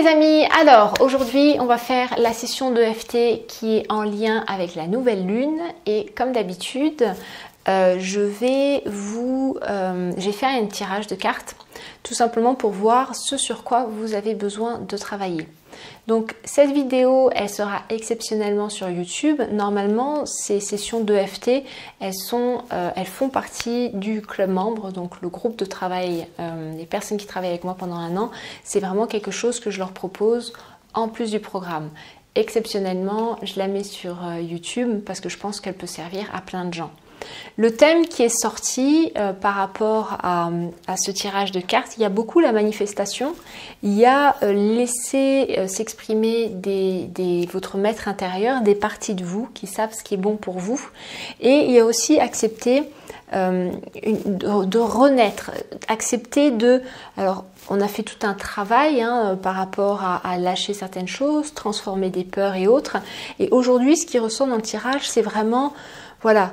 les amis, alors aujourd'hui on va faire la session d'EFT qui est en lien avec la nouvelle lune et comme d'habitude j'ai fait un tirage de cartes tout simplement pour voir ce sur quoi vous avez besoin de travailler. Donc cette vidéo elle sera exceptionnellement sur YouTube. Normalement ces sessions d'EFT elles font partie du club membre, donc le groupe de travail, les personnes qui travaillent avec moi pendant un an. C'est vraiment quelque chose que je leur propose en plus du programme. Exceptionnellement je la mets sur YouTube parce que je pense qu'elle peut servir à plein de gens. Le thème qui est sorti par rapport à ce tirage de cartes, il y a beaucoup la manifestation, il y a laisser s'exprimer votre maître intérieur, des parties de vous qui savent ce qui est bon pour vous, et il y a aussi accepter de renaître, accepter de... Alors on a fait tout un travail par rapport à lâcher certaines choses, transformer des peurs et autres, et aujourd'hui ce qui ressort dans le tirage c'est vraiment, voilà,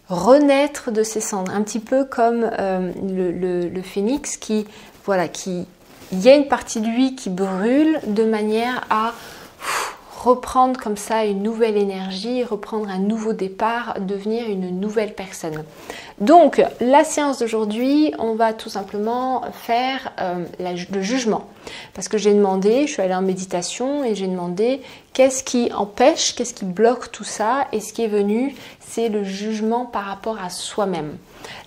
renaître de ses cendres, un petit peu comme le phénix qui, voilà, il y a une partie de lui qui brûle de manière à reprendre comme ça une nouvelle énergie, reprendre un nouveau départ, devenir une nouvelle personne. Donc la séance d'aujourd'hui, on va tout simplement faire le jugement. Parce que j'ai demandé, je suis allée en méditation et j'ai demandé qu'est-ce qui empêche, qu'est-ce qui bloque tout ça, et ce qui est venu, c'est le jugement par rapport à soi-même.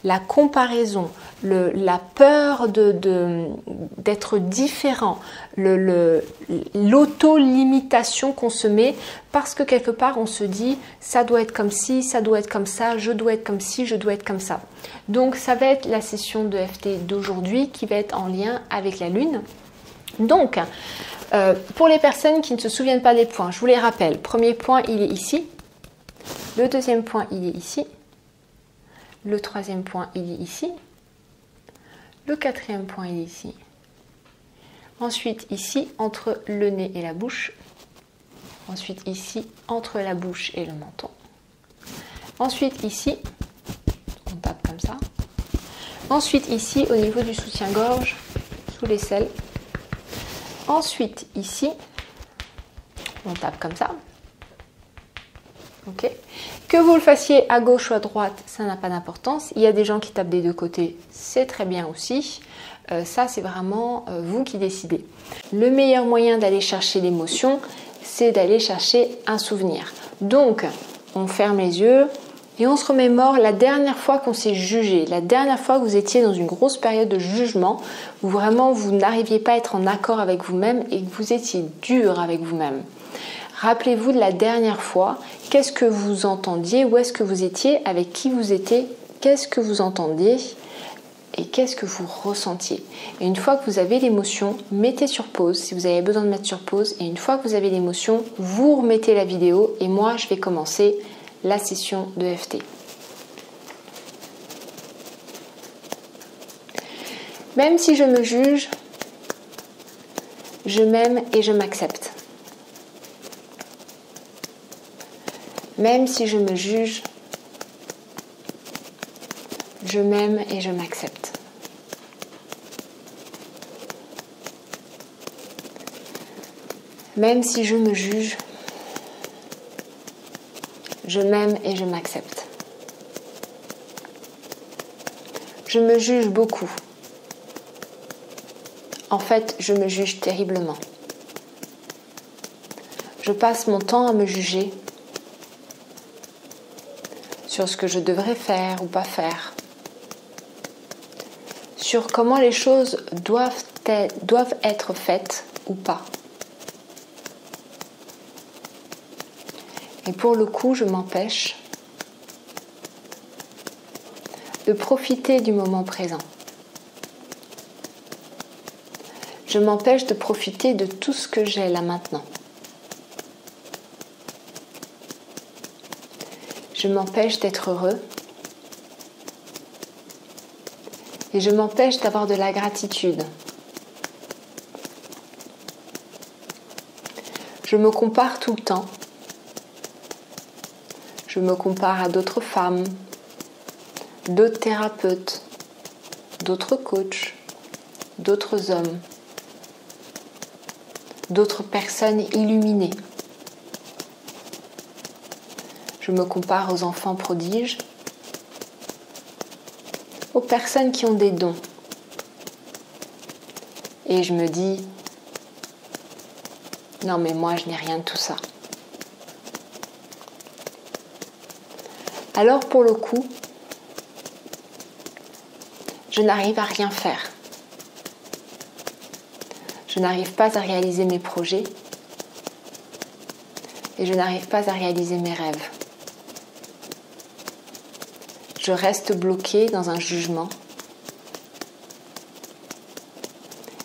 La comparaison, la peur d'être différent, l'auto-limitation qu'on se met parce que quelque part on se dit ça doit être comme ci, ça doit être comme ça, je dois être comme ci, je dois être comme ça. Donc ça va être la session d'EFT d'aujourd'hui qui va être en lien avec la lune. Donc pour les personnes qui ne se souviennent pas des points, je vous les rappelle. Premier point, il est ici. Le deuxième point, il est ici. Le troisième point, il est ici. Le quatrième point, il est ici. Ensuite, ici, entre le nez et la bouche. Ensuite, ici, entre la bouche et le menton. Ensuite, ici, on tape comme ça. Ensuite, ici, au niveau du soutien-gorge, sous l'aisselle. Ensuite, ici, on tape comme ça. Ok. Que vous le fassiez à gauche ou à droite, ça n'a pas d'importance. Il y a des gens qui tapent des deux côtés, c'est très bien aussi. Ça, c'est vraiment vous qui décidez. Le meilleur moyen d'aller chercher l'émotion, c'est d'aller chercher un souvenir. Donc, on ferme les yeux et on se remémore la dernière fois qu'on s'est jugé, la dernière fois que vous étiez dans une grosse période de jugement, où vraiment vous n'arriviez pas à être en accord avec vous-même et que vous étiez dur avec vous-même. Rappelez-vous de la dernière fois, qu'est-ce que vous entendiez, où est-ce que vous étiez, avec qui vous étiez, qu'est-ce que vous entendiez et qu'est-ce que vous ressentiez. Et une fois que vous avez l'émotion, mettez sur pause si vous avez besoin de mettre sur pause, et une fois que vous avez l'émotion, vous remettez la vidéo et moi je vais commencer la session d'EFT. Même si je me juge, je m'aime et je m'accepte. Même si je me juge, je m'aime et je m'accepte. Même si je me juge, je m'aime et je m'accepte. Je me juge beaucoup. En fait, je me juge terriblement. Je passe mon temps à me juger sur ce que je devrais faire ou pas faire, sur comment les choses doivent être faites ou pas. Et pour le coup, je m'empêche de profiter du moment présent. Je m'empêche de profiter de tout ce que j'ai là maintenant. Je m'empêche d'être heureux et je m'empêche d'avoir de la gratitude. Je me compare tout le temps. Je me compare à d'autres femmes, d'autres thérapeutes, d'autres coachs, d'autres hommes, d'autres personnes illuminées. Je me compare aux enfants prodiges, aux personnes qui ont des dons. Et je me dis, non mais moi je n'ai rien de tout ça. Alors pour le coup, je n'arrive à rien faire. Je n'arrive pas à réaliser mes projets et je n'arrive pas à réaliser mes rêves. Je reste bloquée dans un jugement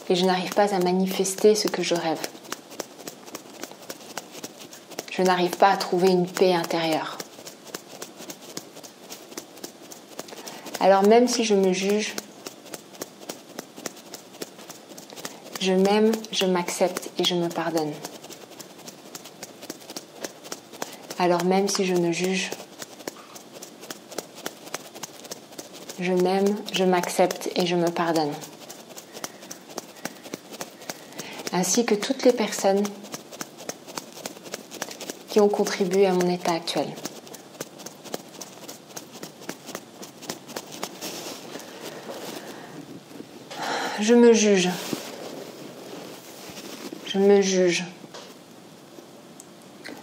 et je n'arrive pas à manifester ce que je rêve. Je n'arrive pas à trouver une paix intérieure. Alors même si je me juge, je m'aime, je m'accepte et je me pardonne. Alors même si je me juge, je m'aime, je m'accepte et je me pardonne. Ainsi que toutes les personnes qui ont contribué à mon état actuel. Je me juge. Je me juge.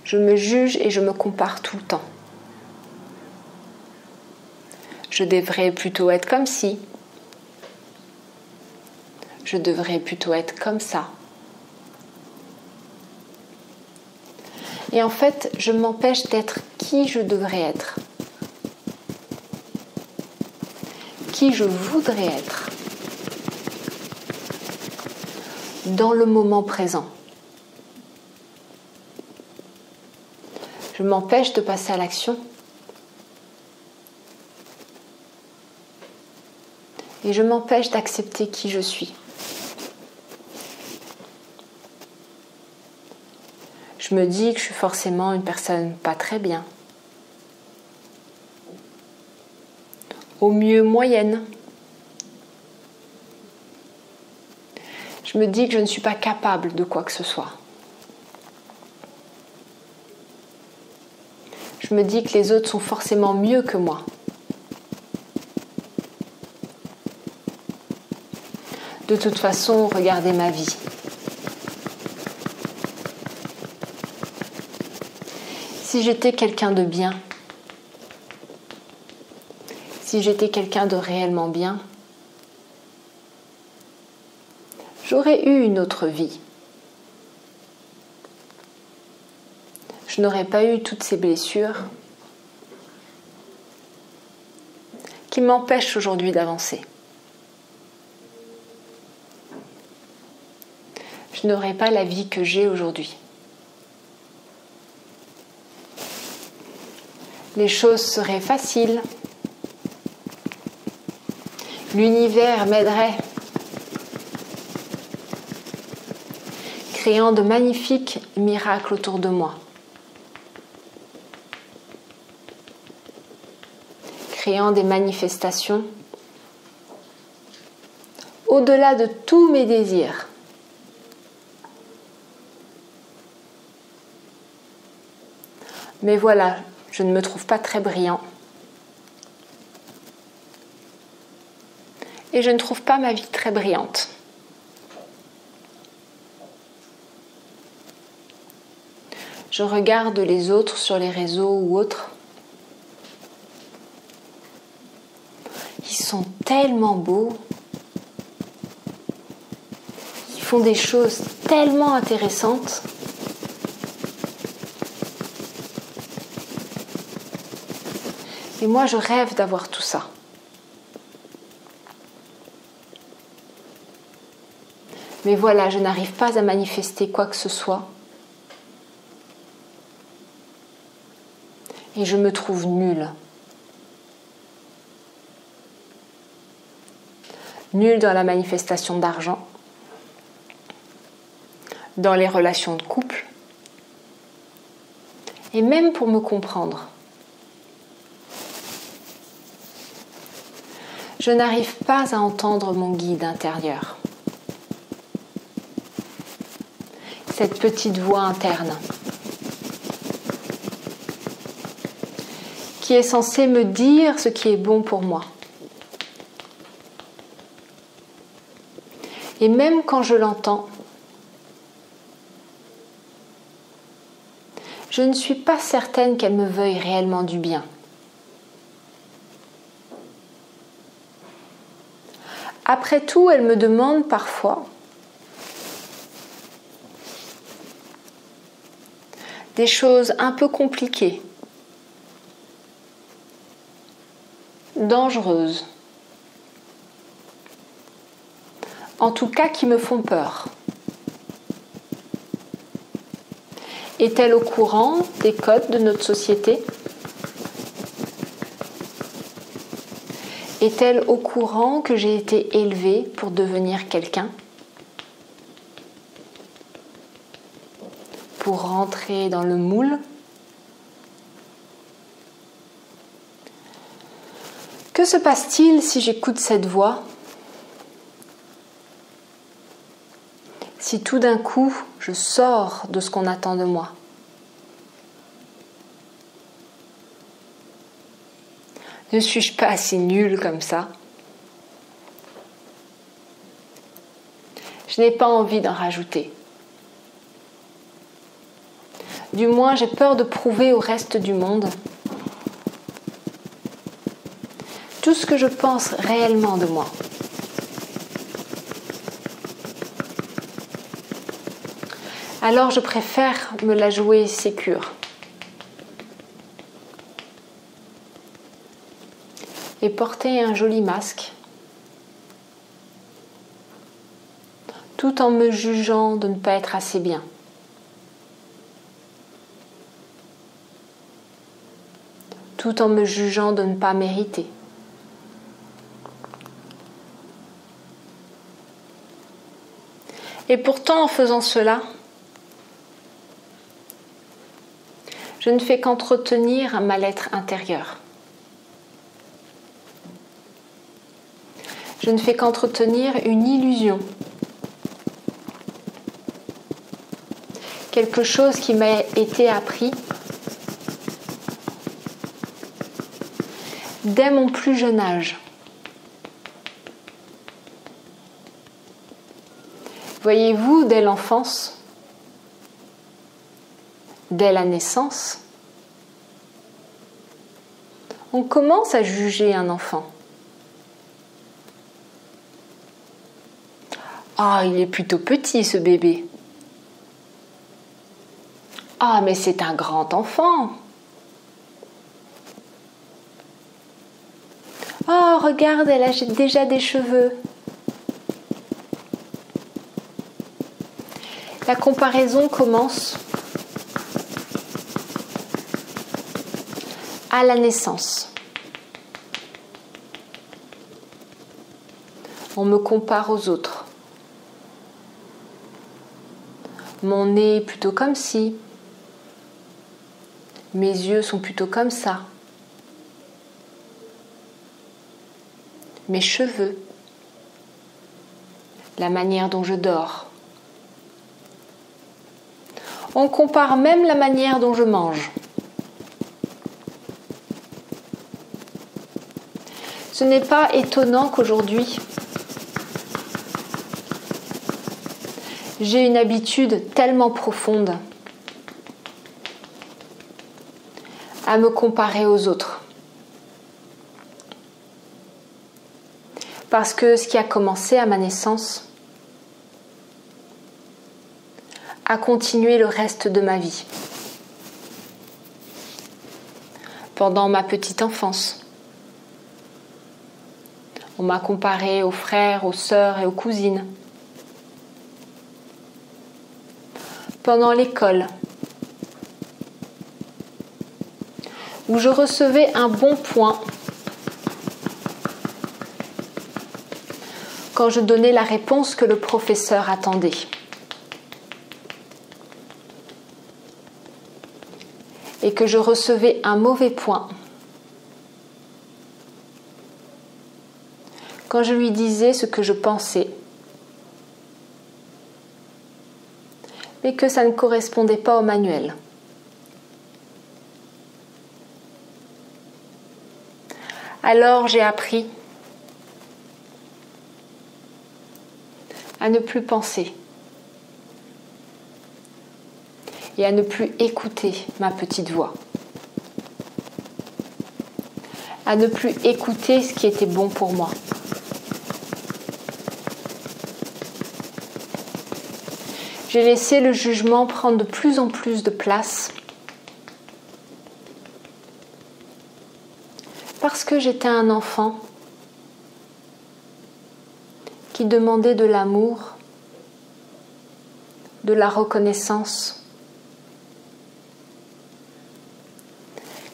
Je me juge et je me compare tout le temps. Je devrais plutôt être comme ci. Je devrais plutôt être comme ça. Et en fait, je m'empêche d'être qui je devrais être. Qui je voudrais être. Dans le moment présent. Je m'empêche de passer à l'action. Et je m'empêche d'accepter qui je suis. Je me dis que je suis forcément une personne pas très bien. Au mieux moyenne. Je me dis que je ne suis pas capable de quoi que ce soit. Je me dis que les autres sont forcément mieux que moi. De toute façon, regardez ma vie. Si j'étais quelqu'un de bien, si j'étais quelqu'un de réellement bien, j'aurais eu une autre vie. Je n'aurais pas eu toutes ces blessures qui m'empêchent aujourd'hui d'avancer. Je n'aurais pas la vie que j'ai aujourd'hui. Les choses seraient faciles. L'univers m'aiderait, créant de magnifiques miracles autour de moi. Créant des manifestations au-delà de tous mes désirs. Mais voilà, je ne me trouve pas très brillant. Et je ne trouve pas ma vie très brillante. Je regarde les autres sur les réseaux ou autres. Ils sont tellement beaux. Ils font des choses tellement intéressantes. Et moi, je rêve d'avoir tout ça. Mais voilà, je n'arrive pas à manifester quoi que ce soit. Et je me trouve nulle. Nulle dans la manifestation d'argent, dans les relations de couple, et même pour me comprendre. Je n'arrive pas à entendre mon guide intérieur. cette petite voix interne qui est censée me dire ce qui est bon pour moi. Et même quand je l'entends, je ne suis pas certaine qu'elle me veuille réellement du bien. Après tout, elle me demande parfois des choses un peu compliquées, dangereuses, en tout cas qui me font peur. Est-elle au courant des codes de notre société ? Est-elle au courant que j'ai été élevée pour devenir quelqu'un ? Pour rentrer dans le moule ? Que se passe-t-il si j'écoute cette voix ? Si tout d'un coup, je sors de ce qu'on attend de moi. Ne suis-je pas assez nulle comme ça ? Je n'ai pas envie d'en rajouter. Du moins, j'ai peur de prouver au reste du monde tout ce que je pense réellement de moi. Alors je préfère me la jouer sécure. Et porter un joli masque, tout en me jugeant de ne pas être assez bien. Tout en me jugeant de ne pas mériter. Et pourtant, en faisant cela, je ne fais qu'entretenir un mal-être intérieur. Je ne fais qu'entretenir une illusion. Quelque chose qui m'a été appris dès mon plus jeune âge. Voyez-vous, dès l'enfance, dès la naissance, on commence à juger un enfant. Ah, il est plutôt petit ce bébé. Ah, mais c'est un grand enfant. Oh, regarde, elle a déjà des cheveux. La comparaison commence à la naissance. On me compare aux autres. Mon nez est plutôt comme ci. Mes yeux sont plutôt comme ça. Mes cheveux. La manière dont je dors. On compare même la manière dont je mange. Ce n'est pas étonnant qu'aujourd'hui, j'ai une habitude tellement profonde à me comparer aux autres. Parce que ce qui a commencé à ma naissance a continué le reste de ma vie. Pendant ma petite enfance, on m'a comparé aux frères, aux sœurs et aux cousines. Pendant l'école, où je recevais un bon point quand je donnais la réponse que le professeur attendait. Et que je recevais un mauvais point quand je lui disais ce que je pensais, mais que ça ne correspondait pas au manuel. Alors j'ai appris à ne plus penser et à ne plus écouter ma petite voix, à ne plus écouter ce qui était bon pour moi. J'ai laissé le jugement prendre de plus en plus de place parce que j'étais un enfant qui demandait de l'amour, de la reconnaissance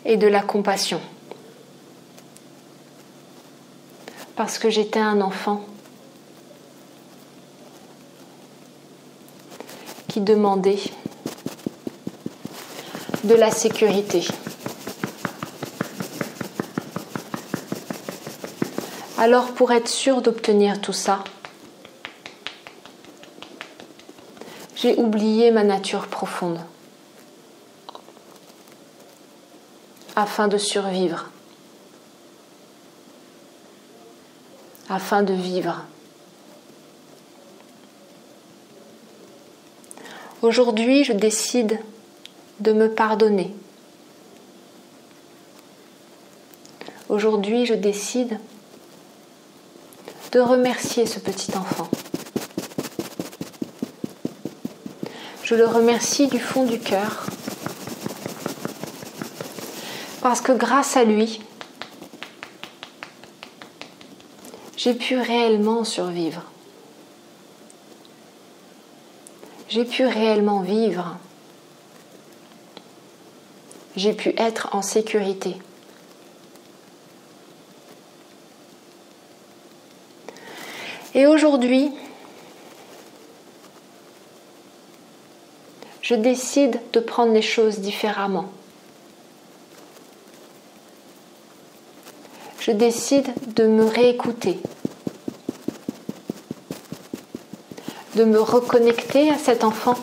et de la compassion. Parce que j'étais un enfant qui demandait de la sécurité. Alors pour être sûre d'obtenir tout ça, j'ai oublié ma nature profonde afin de survivre, afin de vivre. Aujourd'hui, je décide de me pardonner. Aujourd'hui, je décide de remercier ce petit enfant. Je le remercie du fond du cœur parce que grâce à lui, j'ai pu réellement survivre. J'ai pu réellement vivre. J'ai pu être en sécurité. Et aujourd'hui, je décide de prendre les choses différemment. Je décide de me réécouter, de me reconnecter à cet enfant,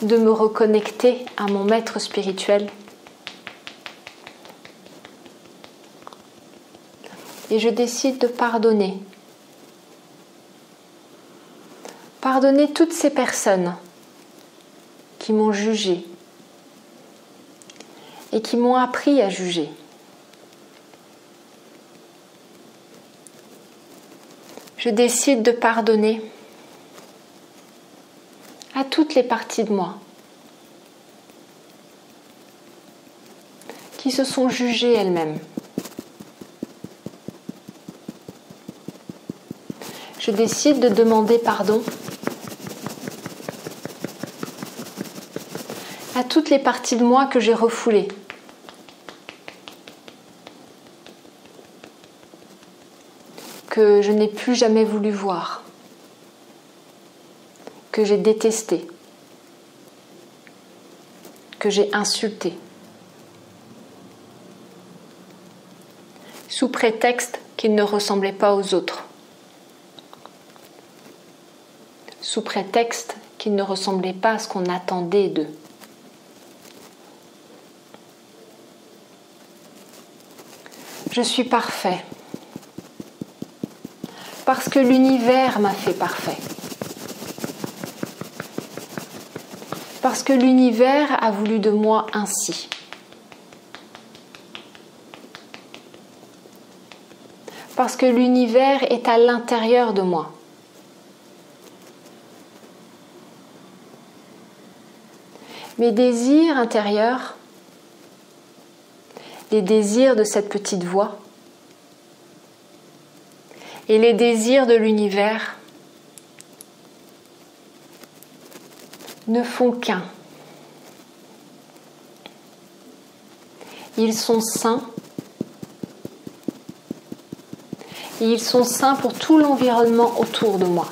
de me reconnecter à mon maître spirituel. Et je décide de pardonner. Pardonner toutes ces personnes qui m'ont jugée et qui m'ont appris à juger. Je décide de pardonner à toutes les parties de moi qui se sont jugées elles-mêmes. Je décide de demander pardon à toutes les parties de moi que j'ai refoulées. Que je n'ai plus jamais voulu voir, que j'ai détesté, que j'ai insulté, sous prétexte qu'ils ne ressemblaient pas aux autres, sous prétexte qu'ils ne ressemblaient pas à ce qu'on attendait d'eux. Je suis parfait. Parce que l'univers m'a fait parfait. Parce que l'univers a voulu de moi ainsi. Parce que l'univers est à l'intérieur de moi. Mes désirs intérieurs, les désirs de cette petite voix, et les désirs de l'univers ne font qu'un. Ils sont sains. Et ils sont sains pour tout l'environnement autour de moi.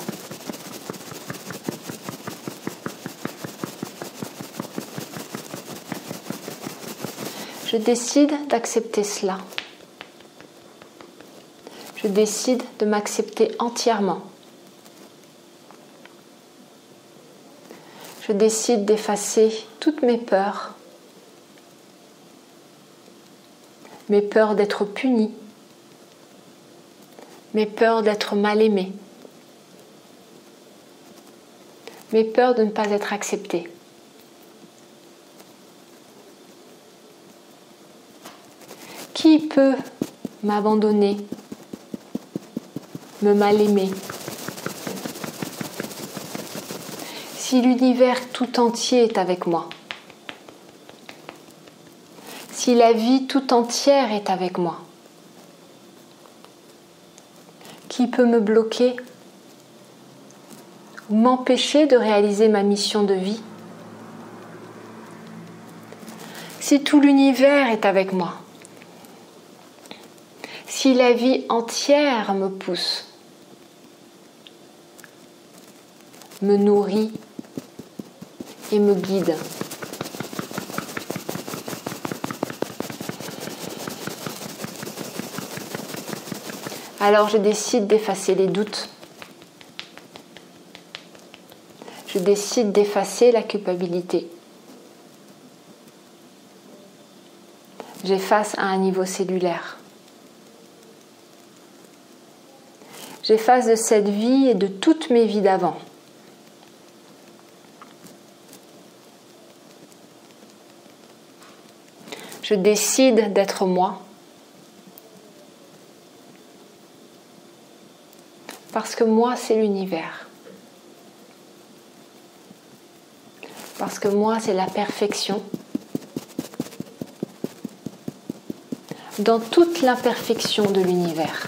Je décide d'accepter cela. Je décide de m'accepter entièrement je décide d'effacer toutes mes peurs d'être punie, mes peurs d'être mal aimée, mes peurs de ne pas être acceptée. Qui peut m'abandonner, me mal aimer? Si l'univers tout entier est avec moi, si la vie tout entière est avec moi, qui peut me bloquer ou m'empêcher de réaliser ma mission de vie? Si tout l'univers est avec moi, si la vie entière me pousse, me nourrit et me guide, alors je décide d'effacer les doutes. Je décide d'effacer la culpabilité. J'efface à un niveau cellulaire. J'efface de cette vie et de toutes mes vies d'avant. Je décide d'être moi. Parce que moi, c'est l'univers. Parce que moi, c'est la perfection. Dans toute l'imperfection de l'univers.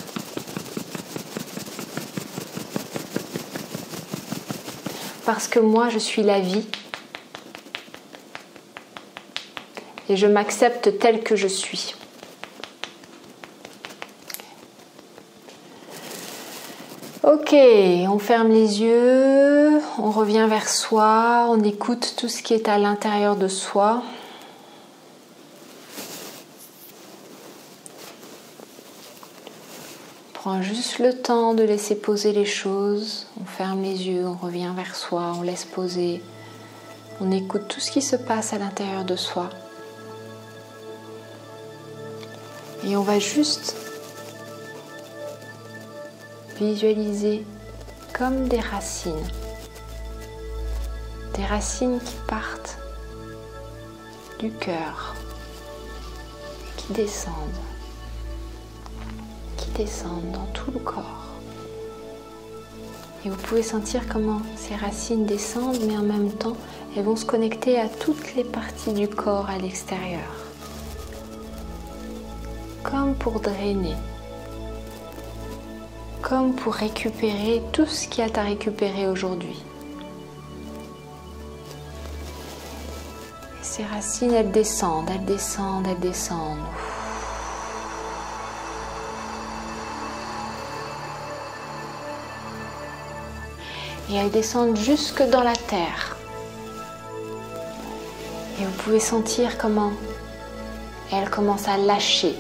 Parce que moi, je suis la vie. Et je m'accepte telle que je suis. Ok, on ferme les yeux, on revient vers soi, on écoute tout ce qui est à l'intérieur de soi. Prends juste le temps de laisser poser les choses. On ferme les yeux, on revient vers soi, on laisse poser. On écoute tout ce qui se passe à l'intérieur de soi. Et on va juste visualiser comme des racines. Des racines qui partent du cœur, qui descendent dans tout le corps. Et vous pouvez sentir comment ces racines descendent, mais en même temps, elles vont se connecter à toutes les parties du corps à l'extérieur. Comme pour drainer. Comme pour récupérer tout ce qu'il y a à récupérer aujourd'hui. Et ces racines, elles descendent, elles descendent, elles descendent. Et elles descendent jusque dans la terre. Et vous pouvez sentir comment elles commencent à lâcher.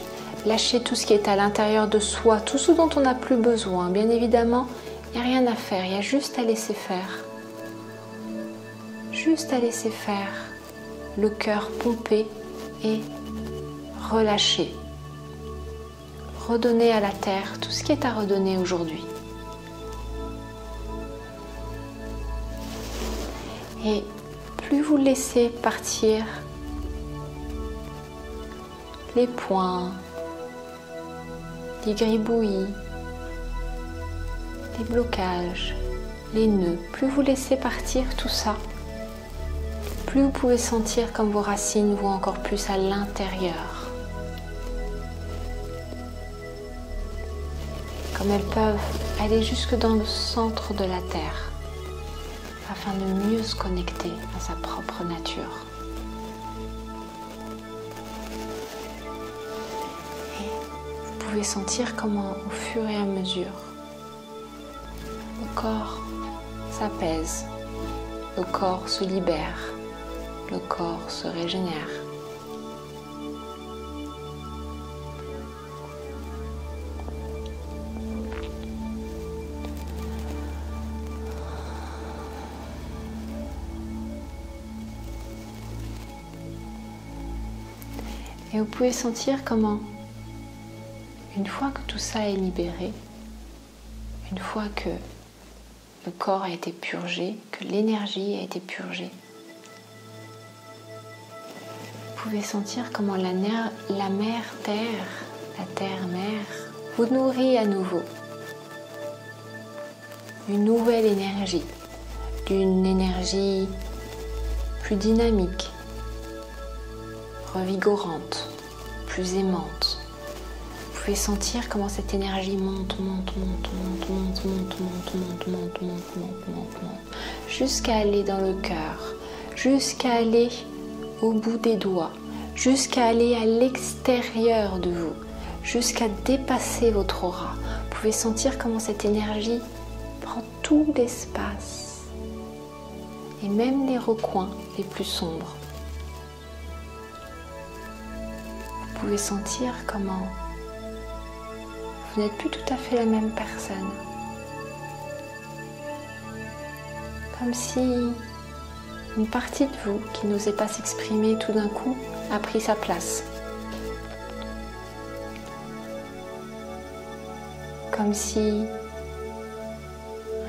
Lâcher tout ce qui est à l'intérieur de soi, tout ce dont on n'a plus besoin. Bien évidemment, il n'y a rien à faire, il y a juste à laisser faire. Juste à laisser faire. Le cœur pomper et relâcher. Redonner à la terre tout ce qui est à redonner aujourd'hui. Et plus vous laissez partir les points, les gribouillis, les blocages, les nœuds, plus vous laissez partir tout ça, plus vous pouvez sentir comme vos racines vont encore plus à l'intérieur. Comme elles peuvent aller jusque dans le centre de la terre. Afin de mieux se connecter à sa propre nature. Et vous pouvez sentir comment, au fur et à mesure, le corps s'apaise, le corps se libère, le corps se régénère. Et vous pouvez sentir comment, une fois que tout ça est libéré, une fois que le corps a été purgé, que l'énergie a été purgée, vous pouvez sentir comment la mère terre, la terre mère, vous nourrit à nouveau. Une nouvelle énergie, d'une énergie plus dynamique, revigorante, plus aimante. Vous pouvez sentir comment cette énergie monte, jusqu'à aller dans le cœur, jusqu'à aller au bout des doigts, jusqu'à aller à l'extérieur de vous, jusqu'à dépasser votre aura. Vous pouvez sentir comment cette énergie prend tout l'espace et même les recoins les plus sombres. Vous pouvez sentir comment vous n'êtes plus tout à fait la même personne. Comme si une partie de vous qui n'osait pas s'exprimer tout d'un coup a pris sa place. Comme si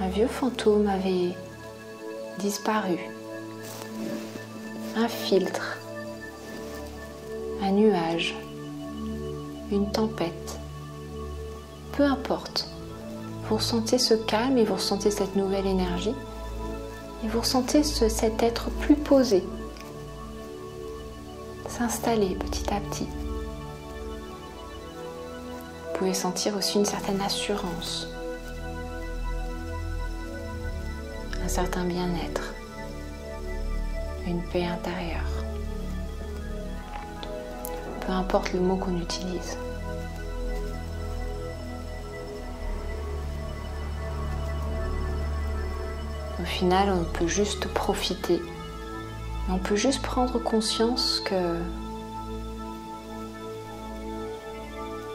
un vieux fantôme avait disparu. Un filtre, un nuage, une tempête. Peu importe, vous ressentez ce calme et vous ressentez cette nouvelle énergie et vous ressentez cet être plus posé s'installer petit à petit. Vous pouvez sentir aussi une certaine assurance, un certain bien-être, une paix intérieure. Peu importe le mot qu'on utilise. Au final, on peut juste profiter. On peut juste prendre conscience que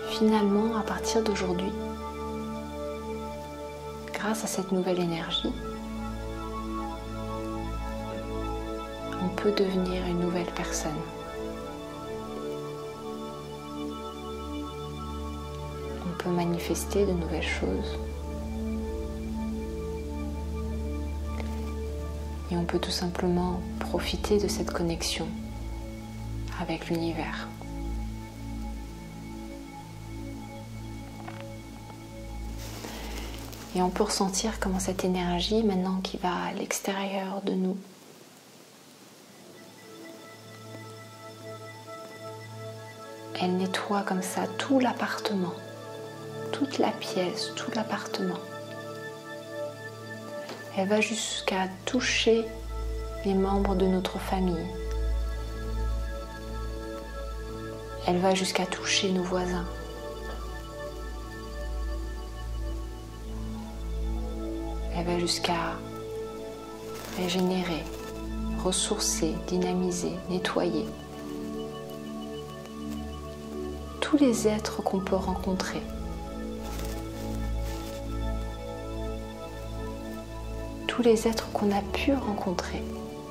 finalement, à partir d'aujourd'hui, grâce à cette nouvelle énergie, on peut devenir une nouvelle personne. On peut manifester de nouvelles choses. Et on peut tout simplement profiter de cette connexion avec l'univers. Et on peut ressentir comment cette énergie, maintenant qui va à l'extérieur de nous, elle nettoie comme ça tout l'appartement, toute la pièce, tout l'appartement. Elle va jusqu'à toucher les membres de notre famille. Elle va jusqu'à toucher nos voisins. Elle va jusqu'à régénérer, ressourcer, dynamiser, nettoyer tous les êtres qu'on peut rencontrer. Tous les êtres qu'on a pu rencontrer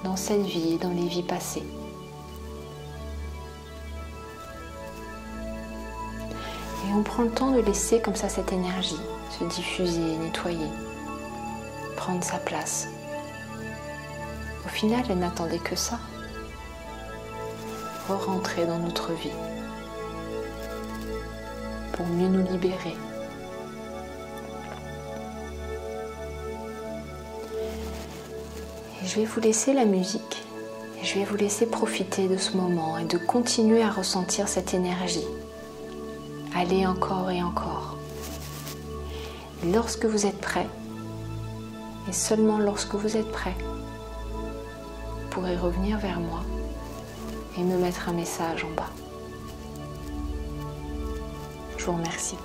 dans cette vie et dans les vies passées. Et on prend le temps de laisser comme ça cette énergie se diffuser, nettoyer, prendre sa place. Au final, elle n'attendait que ça. Re-rentrer dans notre vie pour mieux nous libérer. Je vais vous laisser la musique et je vais vous laisser profiter de ce moment et de continuer à ressentir cette énergie. Allez encore et encore. Et lorsque vous êtes prêt, et seulement lorsque vous êtes prêt, vous pourrez revenir vers moi et me mettre un message en bas. Je vous remercie.